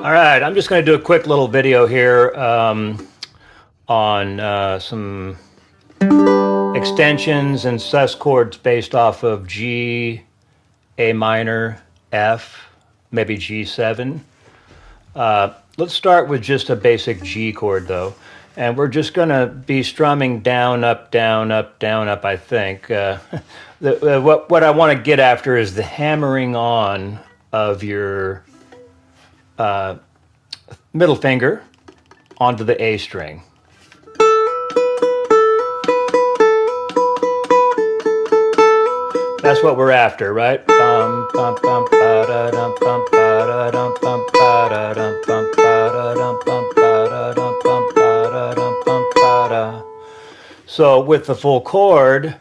All right, I'm just going to do a quick little video here on some extensions and sus chords based off of G, A minor, F, maybe G7. Let's start with just a basic G chord though. And we're just going to be strumming down, up, down, up, down, up, I think. What I want to get after is the hammering on of your middle finger onto the A string. That's what we're after, right? So with the full chord,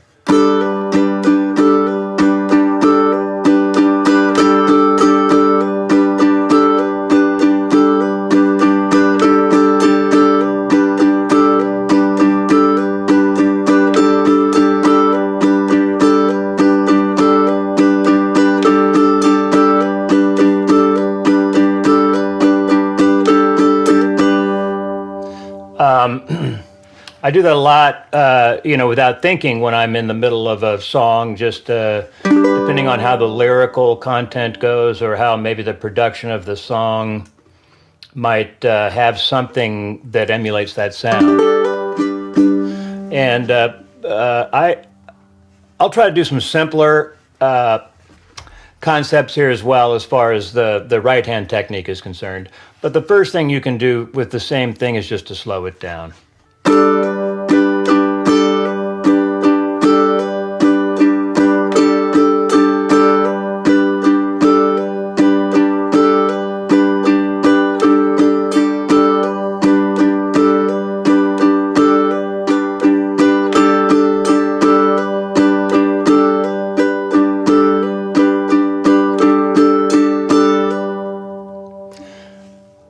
I do that a lot, without thinking when I'm in the middle of a song, just depending on how the lyrical content goes or how maybe the production of the song might have something that emulates that sound. And I'll try to do some simpler concepts here as well as far as the right-hand technique is concerned. But the first thing you can do with the same thing is just to slow it down.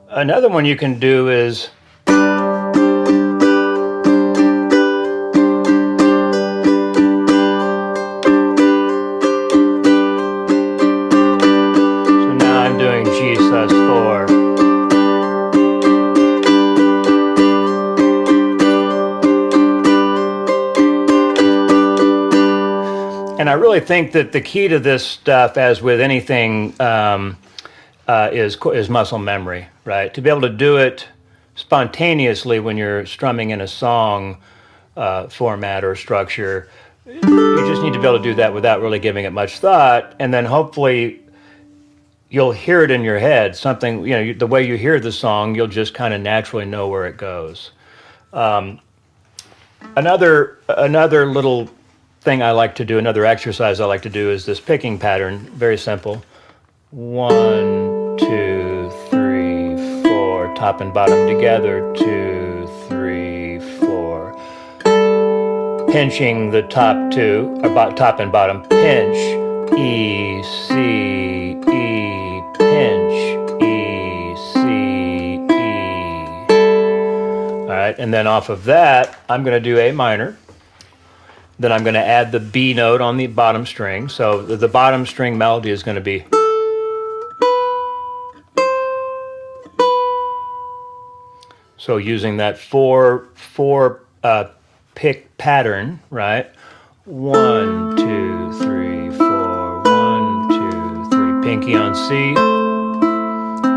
Another one you can do is so now I'm doing G sus4. And I really think that the key to this stuff, as with anything, is muscle memory, right? To be able to do it spontaneously when you're strumming in a song format or structure, you just need to be able to do that without really giving it much thought, and then hopefully you'll hear it in your head. Something, the way you hear the song, you'll just kind of naturally know where it goes. Another little thing I like to do, another exercise I like to do is this picking pattern. Very simple. 1, 2, 3, 4, top and bottom together, 2, 3, 4. Pinching the top two, or top and bottom, pinch, E, C, E, pinch, E, C, E. All right, and then off of that, I'm going to do A minor. Then I'm going to add the B note on the bottom string. So the bottom string melody is going to be. So using that four pick pattern, right? 1, 2, 3, 4. 1, 2, 3. Pinky on C.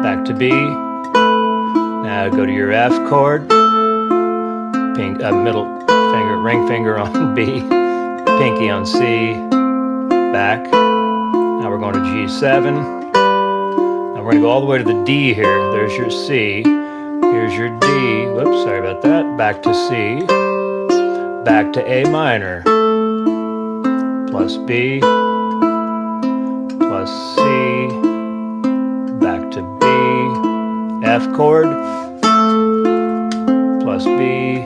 Back to B. Now go to your F chord. Middle finger, ring finger on B. Pinky on C. Back. Now we're going to G7. Now we're going to go all the way to the D here. There's your C. Here's your D, whoops, sorry about that, back to C, back to A minor, plus B, plus C, back to B, F chord, plus B,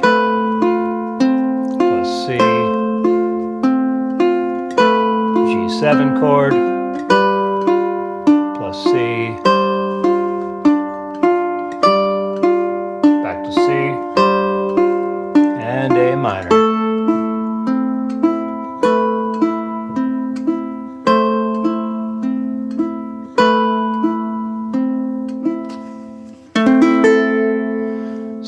plus C, G7 chord, plus C, and A minor.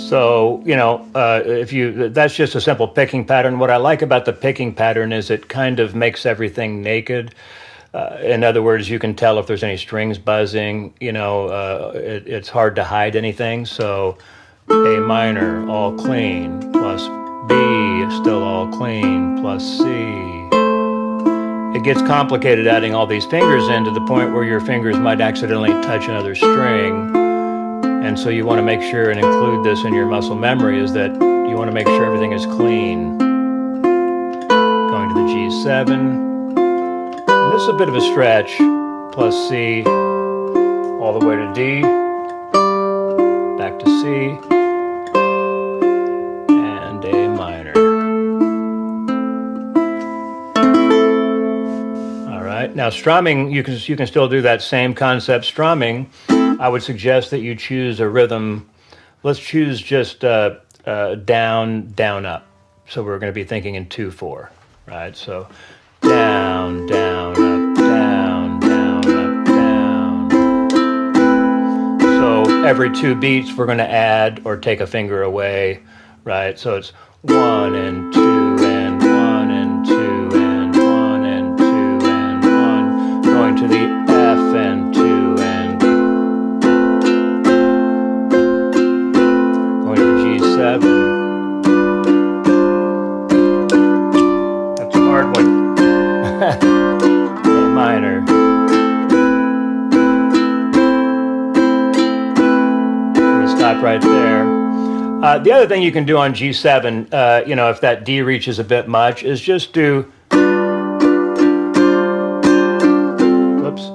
So, that's just a simple picking pattern. What I like about the picking pattern is it kind of makes everything naked. In other words, you can tell if there's any strings buzzing. It's hard to hide anything. So A minor, all clean, plus B, still all clean, plus C. It gets complicated adding all these fingers in to the point where your fingers might accidentally touch another string. And so you want to make sure and include this in your muscle memory, is that you want to make sure everything is clean. Going to the G7. And this is a bit of a stretch. Plus C, all the way to D. Back to C. And A minor. All right. Now strumming, you can still do that same concept. Strumming, I would suggest that you choose a rhythm. Let's choose just down, down, up. So we're going to be thinking in 2/4, right? So down, down, up, down, down, up, down. So every 2 beats, we're going to add or take a finger away, right? So it's 1 and 2 and 1 and 2 and 1 and 2 and 1. Going to the F and 2 and going to the G7. That's a hard one. A minor. I'm going to stop right there. The other thing you can do on G7, if that D reaches a bit much, is just do, whoops.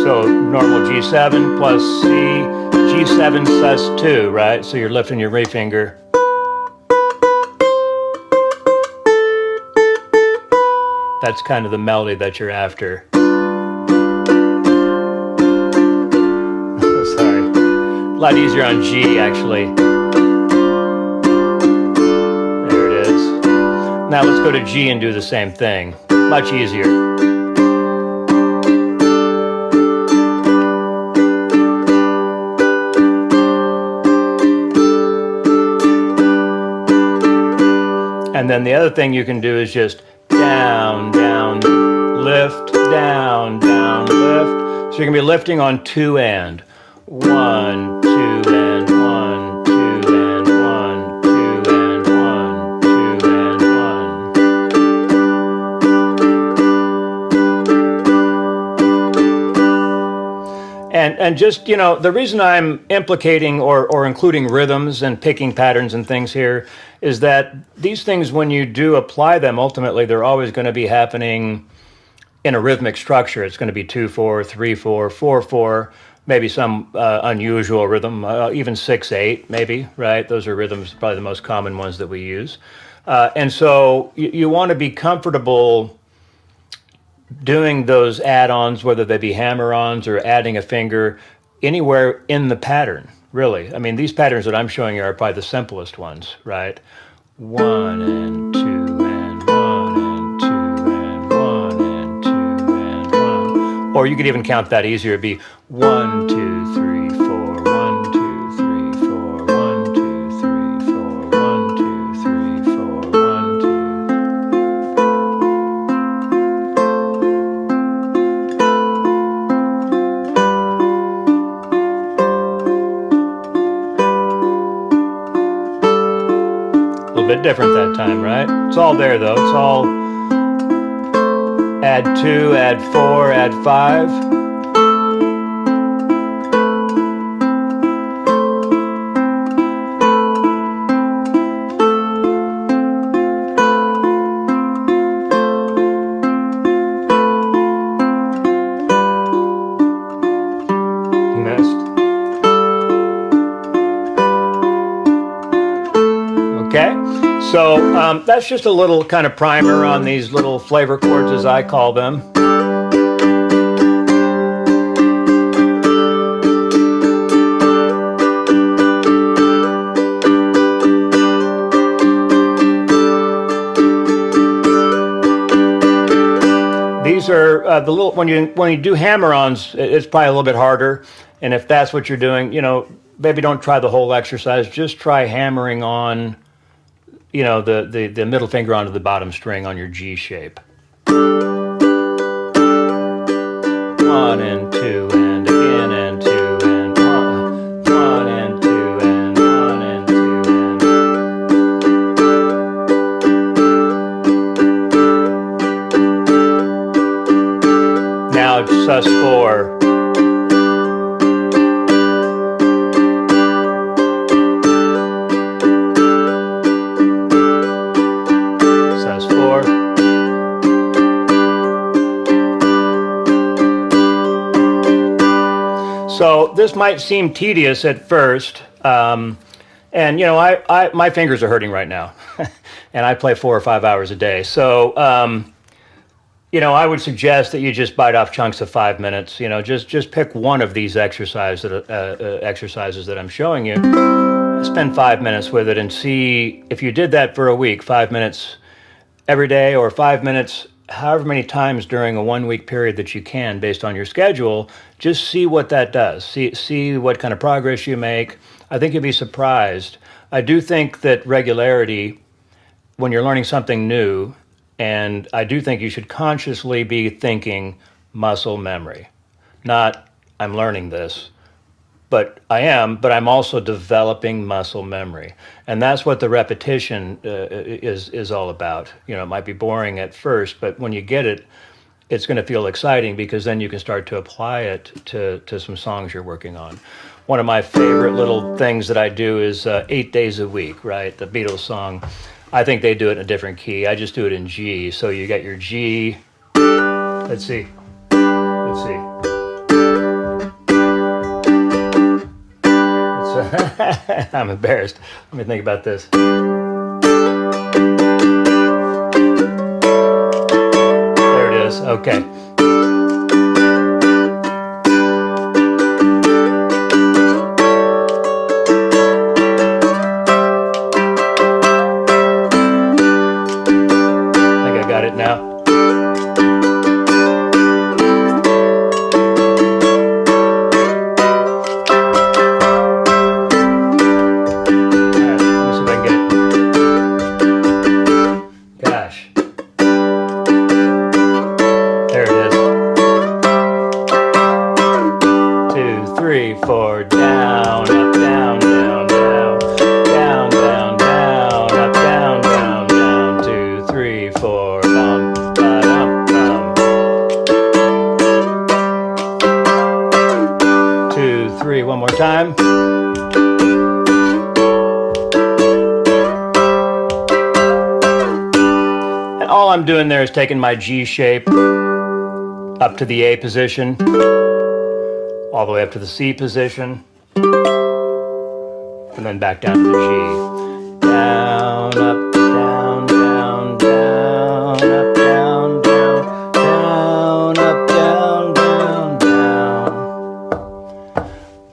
So normal G7 plus C, G7 sus2, right? So you're lifting your ring finger. That's kind of the melody that you're after. Sorry. A lot easier on G, actually. There it is. Now let's go to G and do the same thing. Much easier. And then the other thing you can do is just down, down, lift, down, down, lift. So you're going to be lifting on 2 and 1, 2 and 1, 2 and 1, 2 and 1, 2 and 1. And just, the reason I'm implicating or including rhythms and picking patterns and things here is that these things, when you do apply them, ultimately they're always going to be happening in a rhythmic structure. It's going to be 2/4, 3/4, 4/4, maybe some unusual rhythm, even 6/8, maybe, right? Those are rhythms, probably the most common ones that we use. And so you want to be comfortable doing those add-ons, whether they be hammer-ons or adding a finger, anywhere in the pattern, really. I mean, these patterns that I'm showing you are probably the simplest ones, right? 1 and 2 and 1 and 2 and 1 and 2 and 1. Or you could even count that easier. It'd be 1, 2, 3, 4, 1, 2, 3, 4, 1, 2, 3, 4, 1, 2, 3, 4, 1, 2. A little bit different that time, right? It's all there though. It's all add 2, add 4, add 5. Okay, so that's just a little kind of primer on these little flavor chords, as I call them. these are the little when you do hammer-ons, it's probably a little bit harder. And if that's what you're doing, maybe don't try the whole exercise. Just try hammering on, the middle finger onto the bottom string on your G shape. 1 and 2 and again and 2 and 1 and 2 and 1 and 2 and now it's sus4. So this might seem tedious at first, and my fingers are hurting right now, and I play 4 or 5 hours a day. So I would suggest that you just bite off chunks of 5 minutes. Just pick one of these exercises that I'm showing you. Spend 5 minutes with it and see if you did that for a week, 5 minutes every day, or 5 minutes however many times during a 1 week period that you can based on your schedule. Just see what that does. See what kind of progress you make. I think you'll be surprised. I do think that regularity, when you're learning something new, and I do think you should consciously be thinking muscle memory. Not, I'm learning this, but I'm also developing muscle memory. And that's what the repetition is all about. It might be boring at first, but when you get it, it's going to feel exciting, because then you can start to apply it to some songs you're working on. One of my favorite little things that I do is 8 days a week, right? The Beatles song. I think they do it in a different key. I just do it in G. So you got your G. Let's see. I'm embarrassed. Let me think about this. There it is. Okay. I think I got it now. Four, down, up, down, down, down, down, down, down, up, down, down, down, 2, 3, 4, bum, ba-dum, bum. 2, 3, one more time. And all I'm doing there is taking my G shape up to the A position, all the way up to the C position, and then back down to the G. Down, up, down, down, down, up, down, down, down, up, down, down, down.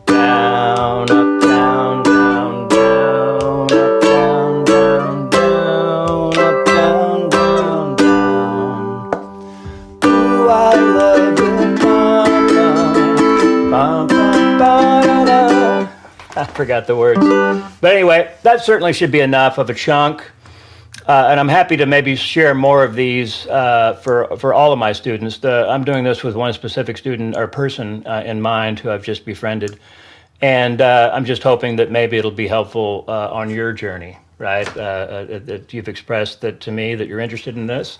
Down, up, down, down, down, up, down, down, down, up, down, down, down. Ooh, I love you. I forgot the words. But anyway, that certainly should be enough of a chunk. And I'm happy to maybe share more of these for all of my students. I'm doing this with one specific student or person in mind who I've just befriended. And I'm just hoping that maybe it'll be helpful on your journey, right? That you've expressed that to me that you're interested in this.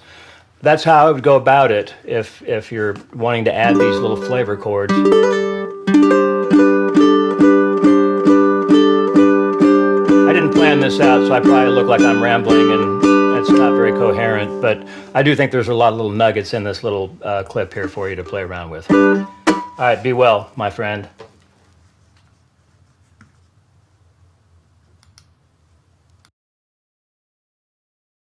That's how I would go about it if you're wanting to add these little flavor chords. I didn't plan this out, so I probably look like I'm rambling and it's not very coherent, but I do think there's a lot of little nuggets in this little clip here for you to play around with. All right, be well, my friend.